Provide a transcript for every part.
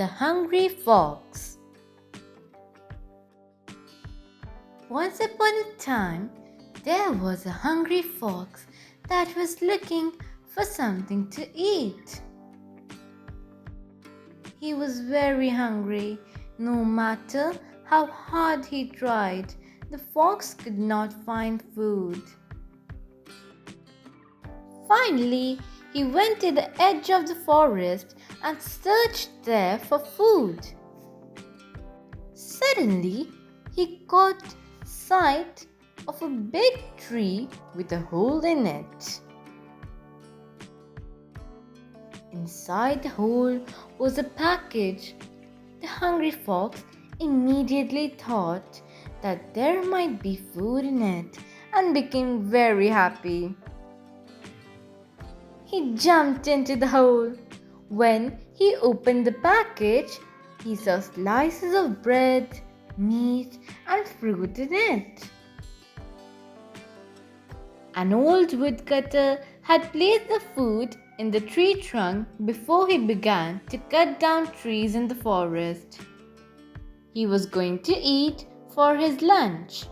The Hungry Fox. Once upon a time, there was a hungry fox that was looking for something to eat. He was very hungry. No matter how hard he tried, the fox could not find food. Finally, he went to the edge of the forest and searched there for food. Suddenly, he caught sight of a big tree with a hole in it. Inside the hole was a package. The hungry fox immediately thought that there might be food in it and became very happy. He jumped into the hole. When he opened the package, he saw slices of bread, meat, and fruit in it. An old woodcutter had placed the food in the tree trunk before he began to cut down trees in the forest. He was going to eat for his lunch.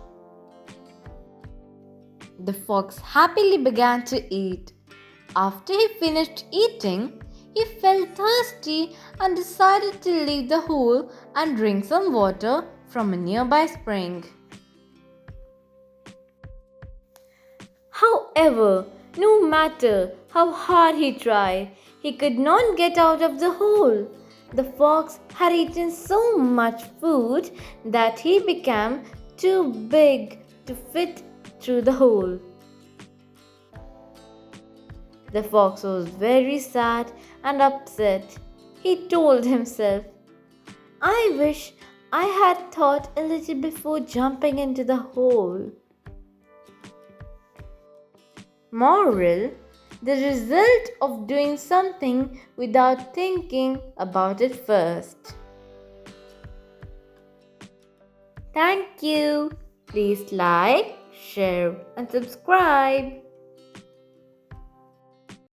The fox happily began to eat. After he finished eating, he felt thirsty and decided to leave the hole and drink some water from a nearby spring. However, no matter how hard he tried, he could not get out of the hole. The fox had eaten so much food that he became too big to fit through the hole. The fox was very sad and upset. He told himself, "I wish I had thought a little before jumping into the hole." Moral: the result of doing something without thinking about it first. Thank you. Please like, share, and subscribe.